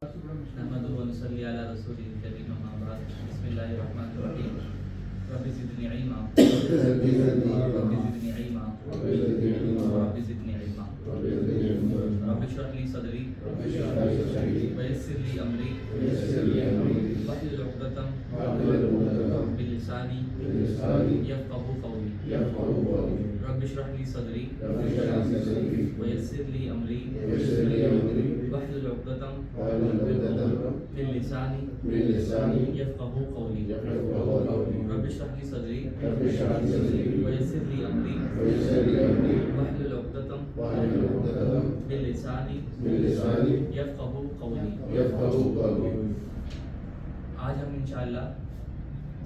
نحمده ونصلي على رسوله الكريم أما بعد بسم الله الرحمن الرحيم رب زدني علما رب زدني علما رب زدني علما رب اشرح لي صدري ويسر لي أمري واحلل عقدة من لساني يفقهوا قولي رب اشرح لي صدري ويسر لي أمري واحلل عقدة من لساني يفقهوا قولي رب اشرح لي صدري ويسر لي أمري واحلل عقدة من لساني يفقهوا قولي. آج ہم انشاءاللہ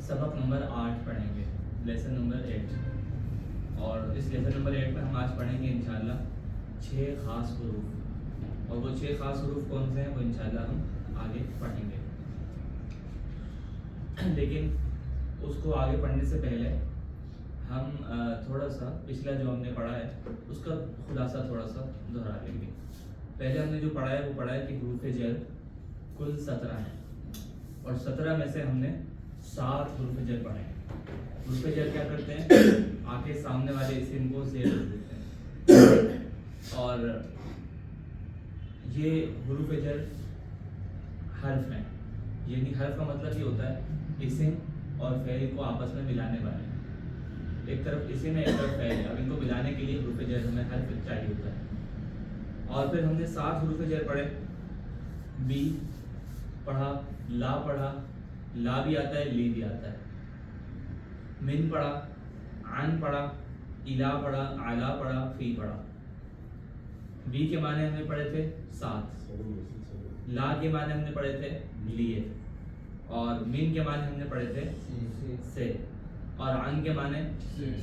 سبق نمبر 8 پڑھیں گے، لیسن نمبر 8. اور اس لیسن نمبر 8 میں ہم آج پڑھیں گے انشاءاللہ 6 خاص حروف. اور وہ 6 خاص حروف کون سے ہیں وہ انشاءاللہ ہم آگے پڑھیں گے. لیکن اس کو آگے پڑھنے سے پہلے ہم تھوڑا سا پچھلا جو ہم نے پڑھا ہے اس کا خلاصہ تھوڑا سا دہرا لیں گے. پہلے ہم نے جو پڑھا ہے وہ پڑھا ہے کہ حروف جر کل 17 ہیں، اور 17 میں سے ہم نے 7 حروف جر پڑھے ہیں. حروف جر کیا کرتے ہیں؟ آ کے سامنے والے اسم کو زیر کر دیتے ہیں. اور یہ حروف جر حرف ہیں، یعنی حرف کا مطلب یہ ہوتا ہے اسم اور فعل کو آپس میں ملانے والے. ایک طرف اسم ہے، ایک طرف فعل ہے. اب ان کو ملانے کے لیے حروف جر ہمیں حرف چاہیے ہوتا ہے. اور پھر ہم نے 7 حروف جر پڑھے. بی پڑھا، لا پڑھا، لا بھی آتا ہے، لی بھی آتا ہے. من پڑھا، عن پڑھا، الا پڑھا، اعلی پڑھا، فی پڑھا. بی کے معنی ہم نے پڑھے تھے 7، لا کے معنی ہم نے پڑھے تھے لیے، اور من کے معنی ہم نے پڑھے تھے سے، اور عن کے معنی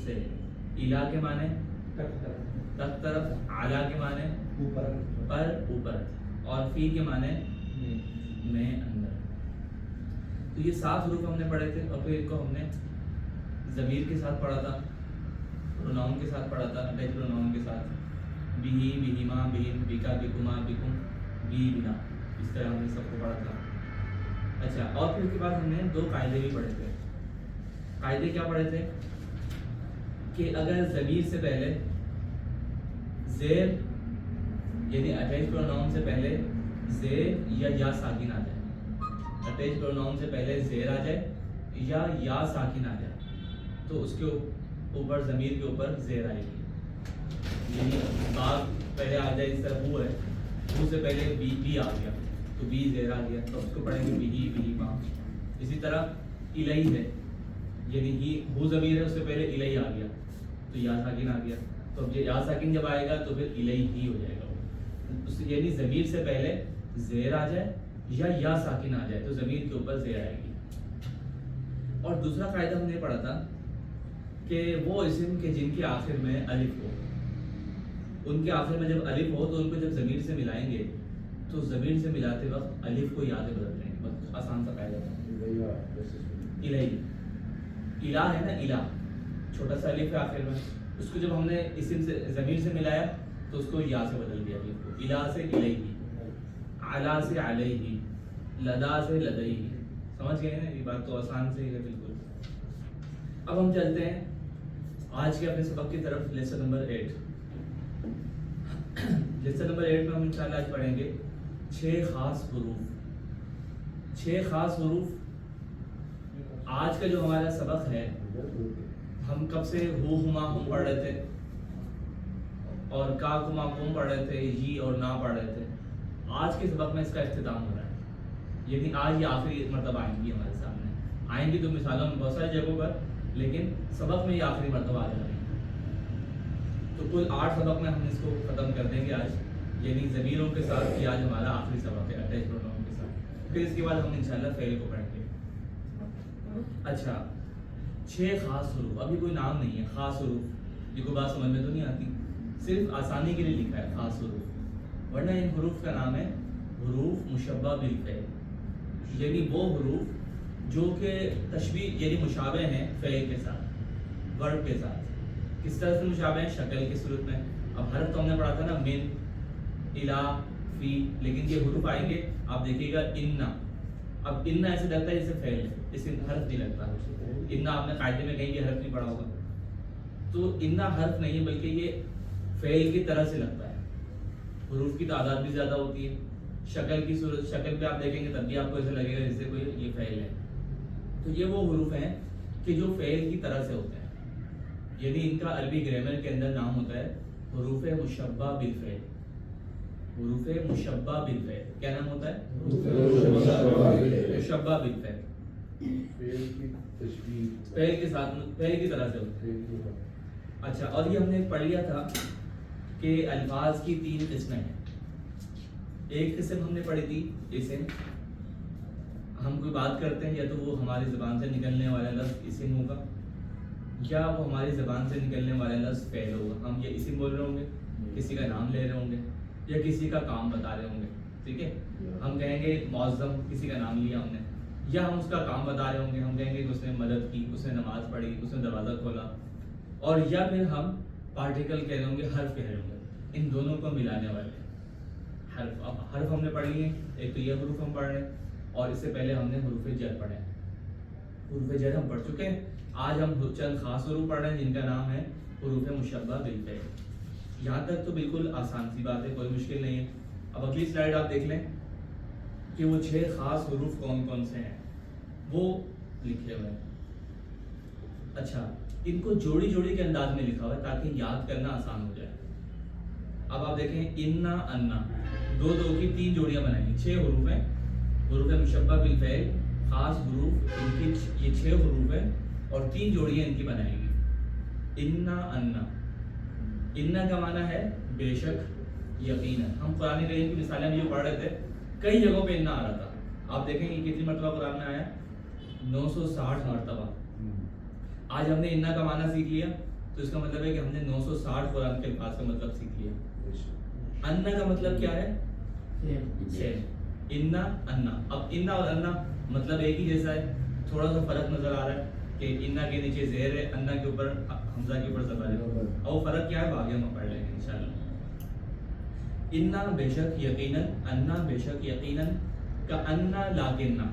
سے، الا کے معنی تک طرف، اعلی کے معنی پر اوپر، اور فی کے معنی میں اندر. تو یہ 7 حروف ہم نے پڑھے تھے. اور پھر ان کو ہم نے ضمیر کے ساتھ پڑھا تھا، پروناؤن کے ساتھ پڑھا تھا، اٹیچ پروناؤن کے ساتھ. بہی، بہما، بہم، بکا، بکما، بکم، بی، بنا. اس طرح ہم نے سب کو پڑھا تھا. اچھا، اور پھر اس کے بعد ہم نے 2 قاعدے بھی پڑھے تھے. قاعدے کیا پڑھے تھے؟ کہ اگر ضمیر سے پہلے زیر یعنی اٹیچ پروناؤن سے پہلے زیر یا ساکن آ جائے، اٹیچ پروناؤن سے پہلے زیر آ جائے یا ساکن آ جائے، تو اس کے اوپر ضمیر کے اوپر زیر آئے گی. یعنی باغ پہلے آ جائے، اس طرح وہ ہے، وہ سے پہلے بی آ گیا تو بی زیر آ گیا، تو اس کو پڑھیں گے بی، بی ماں. اسی طرح الی ہے، یعنی ہی ہو ضمیر ہے، اس سے پہلے الی آ گیا تو یا ساکن آ گیا. تو یا ساکن جب آئے گا تو پھر الی ہی ہو جائے گا. یعنی ضمیر سے پہلے زیر آ جائے یا ساکن آ جائے تو ضمیر کے اوپر زیر آئے گی. اور دوسرا قاعدہ ہم نے پڑھا تھا کہ وہ اسم کے جن کے آخر میں الف ہو، ان کے آخر میں جب الف ہو تو ان کو جب ضمیر سے ملائیں گے تو ضمیر سے ملاتے وقت الف کو یاد بدل رہے ہیں. بہت آسان سا قاعدہ تھا. الہ ہے نا، الہ چھوٹا سا الف ہے آخر میں، اس کو جب ہم نے اسم سے ضمیر سے ملایا تو اس کو یا سے بدل دیا الف کو. الہ سے الیہ، اعلیٰ سے علیہ، لدا سے لدیہ. سمجھ گئے نا؟ یہ بات تو آسان سے ہی ہے بالکل. اب ہم چلتے ہیں آج کے اپنے سبق کی طرف، لیسن نمبر 8. لیسن نمبر 8 میں ہم انشاءاللہ آج پڑھیں گے 6 خاص حروف. 6 خاص حروف. آج کا جو ہمارا سبق ہے، ہم کب سے ہو، ہما، ہم پڑھ رہے تھے، اور کا، کما، کم پڑھ رہے تھے، ہی اور نا پڑھ رہے تھے. آج کے سبق میں اس کا اختتام ہو رہا ہے. یعنی آج یہ آخری مرتبہ آئیں گی ہمارے سامنے. آئیں گی تو مثالوں میں بہت ساری جگہوں پر، لیکن سبق میں یہ آخری مرتبہ آ جا رہی ہے. تو کل 8 سبق میں ہم اس کو ختم کر دیں گے آج. یعنی ضمیروں کے ساتھ یہ آج ہمارا آخری سبق ہے، اٹیچ پروناؤن کے ساتھ. پھر اس کے بعد ہم انشاءاللہ فعل کو پڑھیں گے. اچھا، 6 خاص حروف. ابھی کوئی نام نہیں ہے، خاص حروف. یہ کوئی بات سمجھ میں تو نہیں آتی، صرف آسانی کے لیے لکھا ہے خاص حروف. ورنہ ان حروف کا نام ہے حروف مشبہ بالفعل. یعنی وہ حروف جو کہ تشبیہ یعنی مشابہ ہیں فعل کے ساتھ، ورب کے ساتھ. کس طرح سے مشابہ ہیں؟ شکل کی صورت میں. اب حرف تو ہم نے پڑھا تھا نا، من، الہ، فی، لیکن یہ حروف آئیں گے آپ دیکھیے گا انا. اب انا ایسے لگتا ہے جیسے فعل ہے، اسے حرف نہیں لگتا. انا آپ نے قاعدے میں کہیں بھی حرف نہیں پڑھا ہوگا. تو انا حرف نہیں ہے بلکہ یہ فعل کی طرح سے لگتا ہے. حروف کی تعداد بھی زیادہ ہوتی ہے. شکل کی صورت، شکل پہ آپ دیکھیں گے تب بھی آپ کو ایسا لگے گا جیسے کوئی یہ فعل ہے. تو یہ وہ حروف ہیں کہ جو فعل کی طرح سے ہوتے ہیں، یعنی ان کا عربی گرامر کے اندر نام ہوتا ہے حروف مشبہ بالفعل. حروف مشبہ بالفعل کیا نام ہوتا ہے؟ مشبہ بالفعل. فعل کے ساتھ فعل کی طرح سے ہوتے ہیں. اچھا، اور یہ ہم نے پڑھ لیا تھا کہ الفاظ کی 3 قسمیں ہیں. ایک قسم ہم نے پڑھی تھی اسم. ہم کوئی بات کرتے ہیں یا تو وہ ہماری زبان سے نکلنے والا لفظ اسم ہوگا یا وہ ہماری زبان سے نکلنے والا لفظ فعل ہوگا. ہم یہ اسم بول رہے ہوں گے، کسی کا نام لے رہے ہوں گے یا کسی کا کام بتا رہے ہوں گے. ٹھیک ہے، ہم کہیں گے معظم، کسی کا نام لیا ہم نے، یا ہم اس کا کام بتا رہے ہوں گے. ہم کہیں گے کہ اس نے مدد کی، اس نے نماز پڑھی، اس نے دروازہ کھولا. اور یا پھر ہم پارٹیکل کہہ رہے ہوں گے، حرف کہہ رہے ہوں گے. ان دونوں کو ملانے والے حرف. اب حرف ہم نے پڑھ لیے، ایک تو یہ حروف ہم پڑھ رہے ہیں اور اس سے پہلے ہم نے حروف جر پڑھے ہیں. حروف جر ہم پڑھ چکے ہیں. آج ہم چند خاص حروف پڑھ رہے ہیں جن کا نام ہے حروف مشبہ بالفعل. یہاں تک تو بالکل آسان سی بات ہے، کوئی مشکل نہیں ہے. اب اگلی سلائیڈ آپ دیکھ لیں کہ وہ 6 خاص حروف کون کون سے ہیں، وہ لکھے ہوئے ہیں. اچھا، ان کو جوڑی جوڑی کے انداز میں لکھا ہوا ہے تاکہ یاد کرنا آسان ہو جائے. اب آپ دیکھیں انا انا، 2 2 کی 3 جوڑیاں بنائیں گی. 6 حروف ہیں حروف مشبہ بالفعل، خاص حروف. ان کی یہ 6 حروف ہیں اور 3 جوڑیاں ان کی بنائیں گی. انا انا. انا کا معنی ہے بے شک، یقینا. ہم قرآن کریم کی مثالیں بھی جو پڑھ رہے تھے، کئی جگہوں پہ انا آ رہا تھا. آپ دیکھیں گے کتنی مرتبہ قرآن میں آیا، 960 مرتبہ. آج ہم نے انا کا معنی سیکھ لیا تو اس کا مطلب ہے کہ ہم نے 960 قرآن کے الفاظ کا مطلب سیکھ لیا. انا کا مطلب کیا ہے؟ انا انا. اب انا اور انا مطلب ایک ہی جیسا ہے، تھوڑا سا فرق نظر آ رہا ہے کہ انا کے نیچے زیر ہے، انا کے اوپر حمزہ کے اوپر زبر ہے. اور وہ فرق کیا ہے باقی ہم پڑھ لیں گے انشاءاللہ. انا بے شک یقیناً، انا بے شک یقیناً، کأنا لاکننا.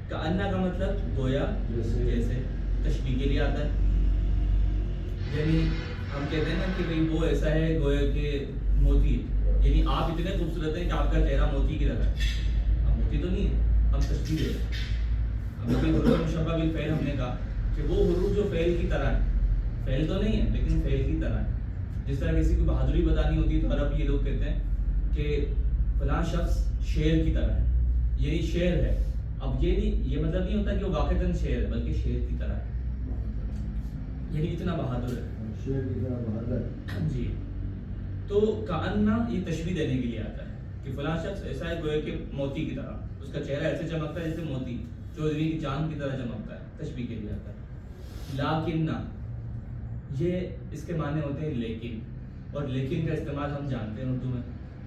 کأنا کا مطلب گویا جیسے، تشبیہ کے لیے آتا ہے. یعنی ہم کہتے ہیں نا کہ بھئی وہ ایسا ہے گویا کہ موتی ہے، یعنی آپ اتنے خوبصورت ہیں کہ آپ کا چہرہ موتی کی طرح ہے. اب موتی تو نہیں ہے، ہم تشبیہ دے رہے ہیں. اب حروف مشبہ بالفعل ہم نے کہا کہ وہ حروف جو فعل کی طرح ہے، فعل تو نہیں ہے لیکن فعل کی طرح ہے. جس طرح کسی کو بہادری بتانی ہوتی ہے تو عرب یہ لوگ کہتے ہیں کہ فلاں شخص شیر کی طرح ہے، یعنی شیر ہے. اب یہ مطلب نہیں ہوتا کہ وہ واقعتاً شیر ہے، بلکہ شیر کی طرح ہے، یعنی اتنا بہادر ہے، شیر کی طرح بہادر. جی. تو کأنا یہ تشبیہ دینے کے لیے آتا ہے کہ فلاں شخص ایسا ہے گویا کہ موتی کی طرح، اس کا چہرہ ایسے چمکتا ہے جیسے موتی چودھری کی چاند کی طرح چمکتا ہے. تشبیہ کے لیے آتا ہے. لاکننا، یہ اس کے معنی ہوتے ہیں لیکن. اور لیکن کا استعمال ہم جانتے ہیں اردو میں.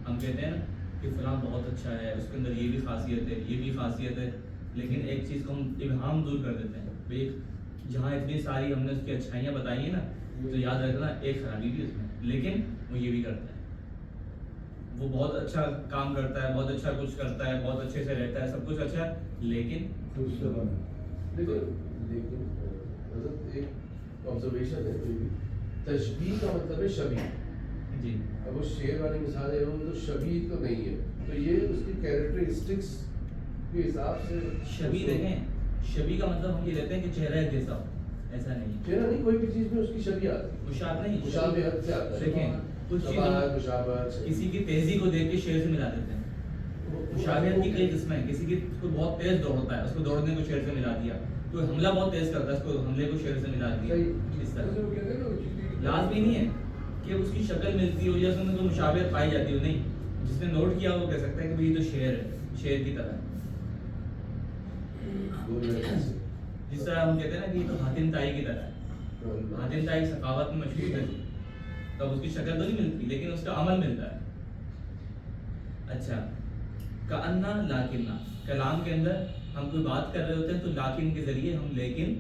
ہم کہتے ہیں نا کہ فلاں بہت اچھا ہے، اس کے اندر یہ بھی خاصیت ہے، یہ بھی خاصیت ہے، لیکن ایک چیز کو ہم ابہام دور کر دیتے ہیں. بھائی جہاں اتنی ساری ہم نے اس کی اچھائیاں بتائی ہیں نا، تو یاد رکھنا ایک خرابی بھی اس میں، لیکن وہ یہ بھی کرتا ہے. وہ بہت اچھا کام کرتا ہے، بہت اچھا کچھ کرتا ہے، بہت اچھے سے رہتا ہے، سب کچھ اچھا ہے، لیکن ایک آبزرویشن ہے، تشبیہ کا مطلب ہے شبیہ. جی. اب وہ شیر والی مثال ہے وہ تو شبیہ تو نہیں ہے، تو یہ اس کی کیریکٹرسٹکس کے حساب سے شبیہ دیکھیں، شبیہ کا مطلب ہم یہ لیتے ہیں کہ چہرہ ایک جیسا ہو، ایسا نہیں. چہرہ نہیں، کوئی بھی چیز میں اس کی شبیہ آتی ہے. مشابہ نہیں، مشابہت سے آتا ہے. دیکھیں کچھ چیزیں کسی کی تیزی کو دیکھ کے شیر سے ملا دیتے ہیں. مشابہت کی کئی قسمیں ہیں. کسی کی کوئی بہت تیز دوڑتا ہے، اس کو دوڑنے کو شیر سے ملا دیا. کوئی حملہ بہت تیز کرتا ہے، اس کو حملے کو شیر سے ملا دیا. اس طرح لازمی نہیں ہے کہ اس کی شکل ملتی ہو یا اس میں کوئی مشابہت پائی جاتی ہو. نہیں، جس نے نوٹ کیا وہ کہہ سکتا ہے کہ یہ تو شیر ہے، شیر کی طرح. جس طرح ہم کہتے ہیں نا کہ یہ تو حاتم طائی کی طرح ہے. حاتم طائی ثقافت میں مشہور ہے، تب اس کی شکل تو نہیں ملتی لیکن اس کا عمل ملتا ہے. اچھا، کأنا لاکننا، کلام کے اندر ہم کوئی بات کر رہے ہوتے ہیں تو لاکن کے ذریعے ہم لیکن،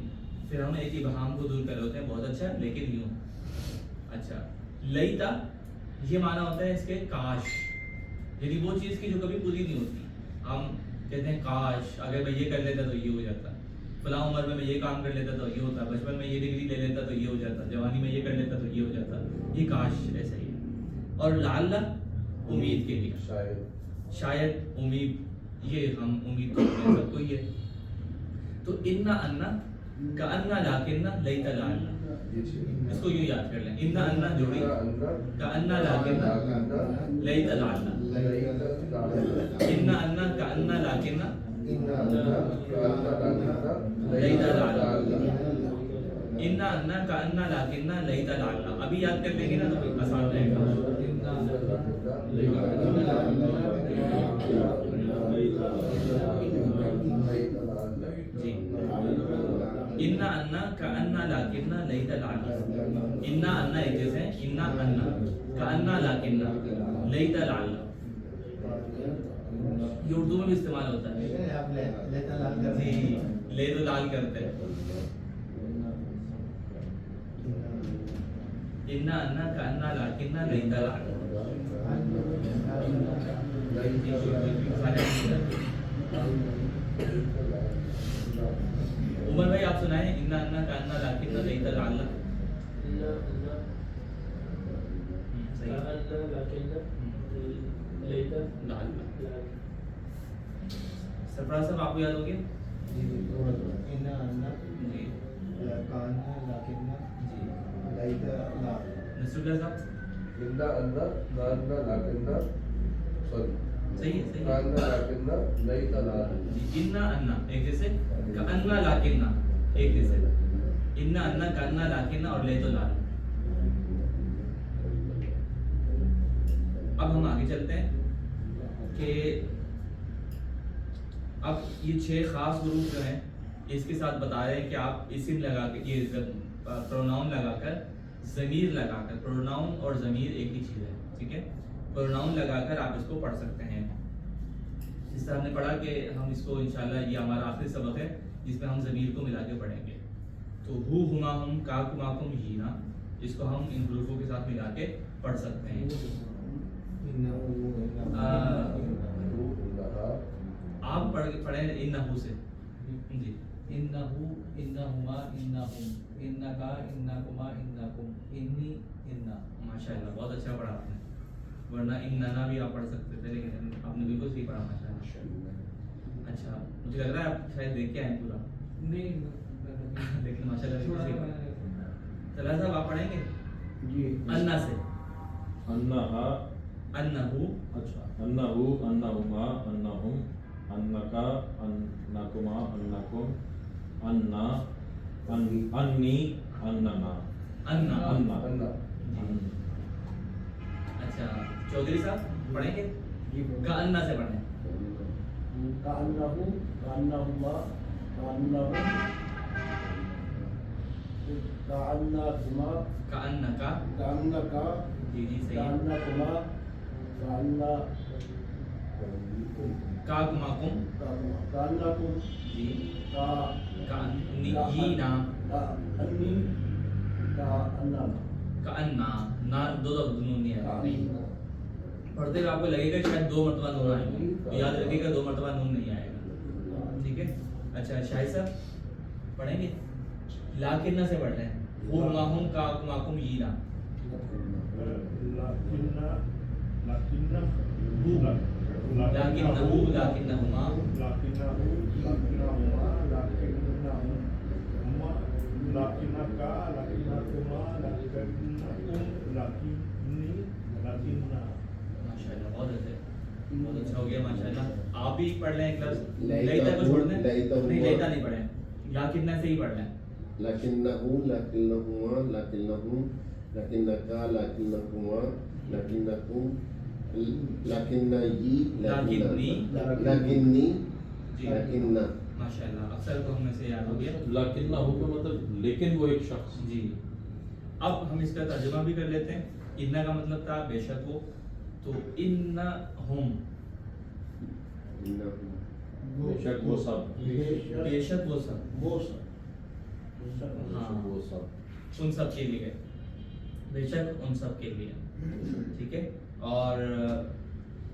پھر ہم ایک ابہام کو دور کر رہے ہوتے ہیں. بہت اچھا، لیکن یوں. اچھا، لیتا، یہ معنی ہوتا ہے اس کے کاش. یعنی وہ چیز کی جو کبھی پوری نہیں ہوتی. ہم کہتے ہیں کاش اگر میں یہ کر لیتا تو یہ ہو جاتا, فلاں عمر میں یہ کام کر لیتا تو یہ ہوتا, بچپن میں یہ ڈگری لے لیتا تو یہ ہو جاتا, جوانی میں یہ کر لیتا تو یہ ہو جاتا. یہ کاش ایسا ہی ہے. اور لعل امید کے لیے, شاید, امید, یہ ہم امید کرتے ہیں سب کو یہ. تو انا انا کأنا لاکننا لیتا لعل, اس کو یوں یاد کر لیں. انا انا جوڑی کأنا لاکننا لیتا لعل. انا انا کأنا لاکننا لیتا لعل. انا انا کأنا لاکننا لیتا لعل. ابھی یاد کر لیں گے نا تو آسان رہے گا. جی انا انا کأنا لاکننا لیتا لعل. انا انا ایک جیسے ہیں, انا انا کأنا لاکننا لیتا لعل. یہ اردو میں بھی استعمال ہوتا ہے. جی لے تو لال کرتے ہیں. انا انا کأنا لاکننا لیتا لعل. عمر بھائی آپ سنائیں انا انا کأنا لاکننا لیتا لعل. سرفراز صاحب آپ کو یاد ہو گیا؟ نصر اللہ صاحب صحیح ہے. انا انا ایک جیسے, کأنا لاکننا ایک جیسے. انا انا کأنا لاکننا اور لیتا لعل. اب ہم آگے چلتے ہیں کہ اب یہ 6 خاص گروپ جو ہیں اس کے ساتھ بتا رہے ہیں کہ آپ اسم لگا کے, یہ پروناؤن لگا کر, ضمیر لگا کر, پروناؤن اور ضمیر ایک ہی چیز ہے, ٹھیک ہے. پروناؤن لگا کر آپ اس کو پڑھ سکتے ہیں. جس طرح ہم نے پڑھا کہ ہم اس کو انشاءاللہ یہ ہمارا آخری سبق ہے جس میں ہم ضمیر کو ملا کے پڑھیں گے. تو ہو ہما ہم کا کما کم ہینا, اس کو ہم ان حروفوں کے ساتھ ملا کے پڑھ سکتے ہیں. آپ پڑھیں انہو سے. جی انہو, انہما, انہم, انکا, انکما, انکم, انی, انا. ماشاءاللہ بہت اچھا پڑھا آپ نے, ورنہ اننا بھی آپ پڑھ سکتے تھے لیکن آپ نے بالکل صحیح پڑھا ماشاءاللہ. اچھا مجھے لگ رہا ہے آپ شاید دیکھ کے آئیں پورا, نہیں لیکن ماشاءاللہ بالکل صحیح پڑھا. طلحہ صاحب آپ پڑھیں گے جی. انا سے. انہا, انہو, اچھا, انہو, انہما, انہم, انکا, انکما, انکم, انا, انی, اننا, انا. اچھا چودھری صاحب پڑھیں گے, کأنا سے پڑھیں. کأنہو, کأنہما, کأنہم, کأنکما, کأنکا, کأنکا, جی جی صحیح. کأنکما, کأنہ, کا کما کم, کأنکم, جی. کأنی, کأنینا, کأننا, کأننا, نا دو نون نہیں آئے. پڑھتے ہوئے آپ کو لگے گا شاید 2 مرتبہ نون آئے گا, یاد رکھیے گا 2 مرتبہ نون نہیں آئے گا, ٹھیک ہے. اچھا شاہد صاحب پڑھیں گے, لاکنہ سے پڑھ رہے ہیں. ہو ما ہم کا کما کم یینا. لکنہو, لکنہما, ماشاءاللہ بہت اچھا, بہت اچھا ہو گیا ماشاءاللہ. آپ بھی پڑھ لیں ایک لفظ, لیتا کو چھوڑ دیں, نہیں لیتا نہیں پڑھیں, لاکنہ سے ہی پڑھ لیں. لکنہو, لکنہما, لکنہم, لکنکا, لکنکما, لکنکم, لکنی, لکنی, لکنہ. ماشاءاللہ اکثر کو ہم میں سے یاد ہو گیا. لیکن نہ ہو کا مطلب لیکن وہ ایک شخص. جی اب ہم اس کا ترجمہ بھی کر لیتے ہیں. انا کا مطلب تھا بے شک وہ, تو انہم, بے شک وہ سب, بے شک وہ سب, وہ سب, ہاں وہ سب, ان سب کے لیے, بے شک ان سب کے لیے, ٹھیک ہے. اور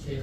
6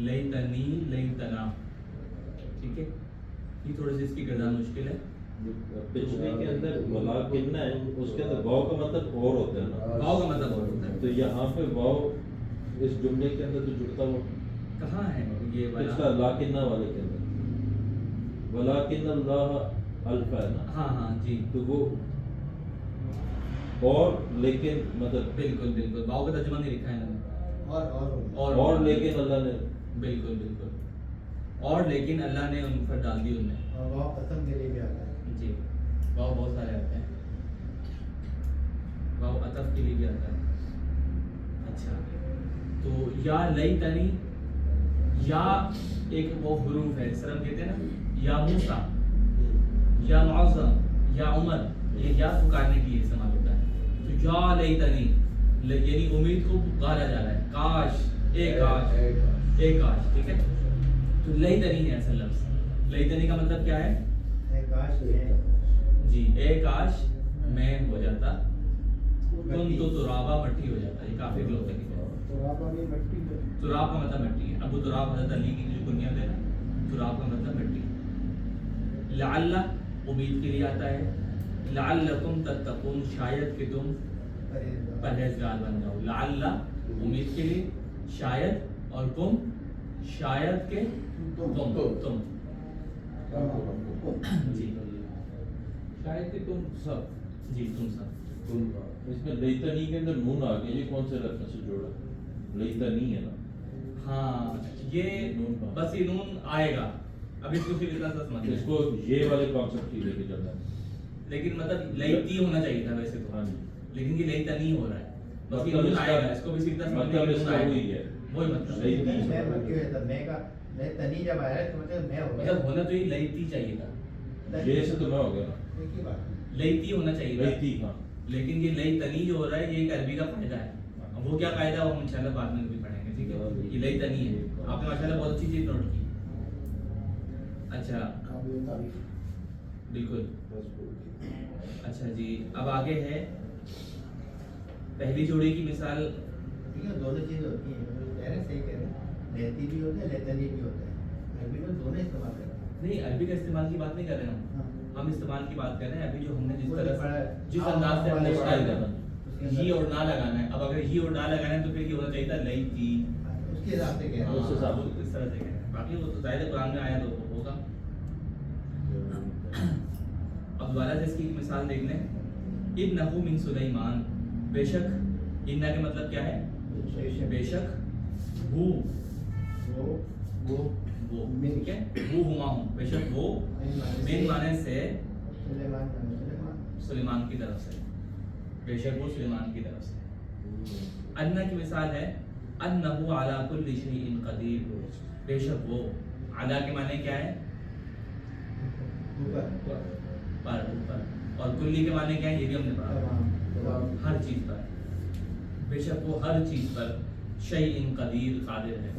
لیتنی لیتنا. ٹھیک ہے, یہ تھوڑی سی اس کی گردان مشکل ہے. پچھلے کے اندر ولاکنہ ہے, اس کے اندر واو کا مطلب اور ہوتا ہے نا, واو کا مطلب اور ہوتا ہے. تو یہاں پہ واو اس جملے کے اندر تو جڑتا ہوا کہاں ہے یہ پچھلا لاکنہ والے کے اندر, ولاکن اللہ الف ہے نا, ہاں ہاں جی تو وہ اور لیکن مطلب بالکل بالکل, واو کا ترجمہ نہیں لکھا ہے انہوں نے. اور لیکن اللہ نے بالکل بالکل, اور لیکن اللہ نے ان پر ڈال دی ان نے. قسم کے لیے بھی آتا ہے. جی واو بہت سارے آتے ہیں, واو عطف کے لیے بھی آتا ہے. اچھا تو یا لیتنی, یا ایک وہ حروف ہے جس طرح ہم کہتے ہیں نا یا موسیٰ, یا معظم, یا عمر, یہ یا پکارنے کے لیے استعمال ہوتا ہے. تو یا لیتنی یعنی امید کو پکارا جا رہا ہے, کاش, اے کاش, اے کاش. ٹھیک ہے, تو لیتنی ہے اصل لفظ. لیتنی کا مطلب کیا ہے؟ جی اے کاش میں ہو جاتا, تم تو ترابا مٹی ہو جاتا. یہ کافی لوگ تک تراب کا مطلب مٹی ہے. ابو تراب حضرت علی کی جو کنیت ہے نا, تراب کا مطلب مٹی. لعل امید کے لیے آتا ہے. لعلکم تتقون, شاید کہ تم پرہیزگار بن جاؤ. لعل امید کے لیے, شاید, اور کم شاید کہ تم. جی شاید کہ تم سب. جی تم سب. اس میں لیتنی کے اندر نون آ گیا, یہ کون سے ریفرنس سے جوڑا؟ لیتنی ہے نا. ہاں یہ بس یہ نون آئے گا, اب اس کو پھر اتنا سا سمجھ اس کو یہ والے کانسیپٹ کی لے کے چلنا ہے. لیکن مطلب لیتی ہونا چاہیے تھا ویسے تو, ہاں جی, لیکن یہ لیتنی ہو رہا ہے. بس یہ مطلب نون اس آئے گا, کا اس کو بھی سیدھا سمجھنے مطلب کے اس نون کا آئے گا. وہی ہے, وہی مطلب لیتی میں مکی ہوتا ہے, میں کا میں تنی جب آیا تو مطلب میں ہو گیا. مطلب ہونا تو یہ لیتی چاہیے تھا, یہ سے تو میں ہو گیا نا, ایک ہی بات. لیتی ہونا چاہیے تھا. لیتی, ہاں. لیکن یہ لیتنی جو ہو رہا ہے یہ ایک عربی کا قاعدہ ہے. اب وہ کیا قاعدہ ہے وہ ہم انشاءاللہ بعد میں بھی پڑھیں گے. ٹھیک ہے, یہ لیتنی ہے. آپ نے ماشاءاللہ بہت اچھی چیز نوٹ کی. اچھا بالکل. اچھا جی, اب آگے ہے پہلی جوڑی کی مثال. دونوں چیزیں ہوتی ہیں, کہہ رہے صحیح کہہ رہے ہیں, لیتی بھی ہوتا ہے لیتنی بھی ہوتا ہے. عربی میں دونوں استعمال کرتے ہیں. نہیں عربی کا استعمال کی بات نہیں کر رہے ہم استعمال کی بات کر رہے ہیں. ابھی جو ہم نے جس طرح جس انداز سے ہم نے پڑھا ہے پڑھا ہی اور نہ لگانا ہے. اب اگر ہی اور نہ لگانا ہے تو پھر یہ ہونا چاہیے تھا لیتی. اس کے حساب سے کہہ رہے ہاں, ہیں. اس حساب اس طرح سے کہہ رہے ہیں. باقی وہ تو ظاہر ہے قرآن میں آیا تو ہوگا. اب دوبارہ سے اس کی مثال دیکھ لیں. انہ من سلیمان, بے شک, انہ کے مطلب کیا ہے؟ بے شک, ہو وہ ٹھیک ہے, وہ ہما ہوں, بے شک وہ من معنی سے سلیمان کی طرف سے, بے شک وہ سلیمان کی طرف سے. انہ کی مثال ہے انہ علی کل شیء قدیر, بے شک وہ, علی کے معنی کیا ہے؟ پر, اوپر, اور کلی کے معنی کیا ہے یہ بھی ہم نے پڑھا, ہر چیز پر. بے شک وہ ہر چیز پر شیء قدیر, قادر ہے.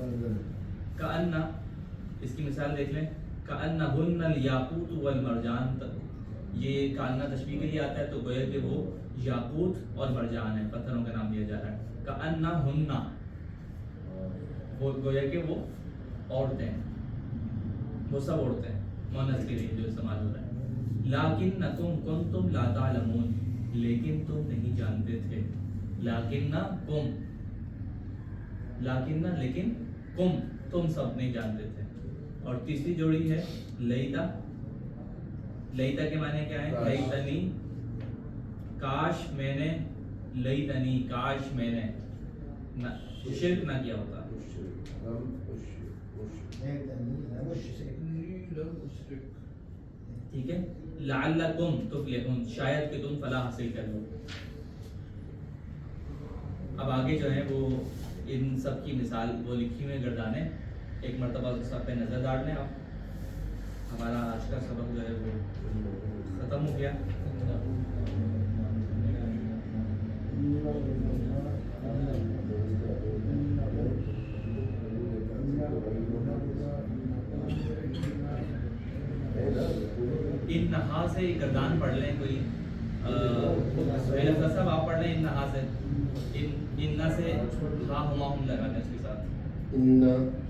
کأن, اس کی مثال دیکھ لیں. کأنہن الیاقوت والمرجان, یہ کأن تشبیہ کے لیے آتا ہے تو گویا کہ وہ یاقوت اور مرجان ہے, پتھروں کا نام دیا جا رہا ہے. کأنہن, وہ گویا کہ وہ عورتیں, وہ سب عورتیں مؤنث کے لیے جو استعمال ہو رہا ہے. لکنکم کنتم لا تعلمون, لیکن تم نہیں جانتے تھے. لکنکم, لکن لیکن, کم تم سب نہیں جانتے تھے. اور تیسری جوڑی ہے لیتا. لیتا کے معنی کیا ہے؟ لیتنی, کاش میں نے, لیتنی کاش میں نے شرک نہ کیا ہوتا. ٹھیک ہے. لعلکم تفلحون, شاید کہ تم فلاح حاصل کر لو. اب آگے جو ہے وہ ان سب کی مثال وہ لکھی ہوئی گردانیں, ایک مرتبہ سب پہ نظر ڈال لیں آپ. ہمارا آج کا سبق جو ہے وہ ختم ہو گیا. ان نہا سے گردان پڑھ لیں کوئی, سہیل افضل صاحب آپ پڑھ لیں ان نہا سے. ان سے ہا ہما ہم لگانے اس کے ساتھ. ان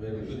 Very good.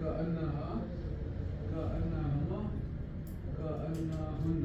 كأنها كأنهما كأنهن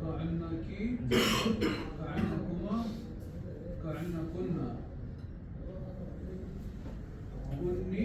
كأنك كأنكما كأنكن كني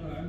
كأن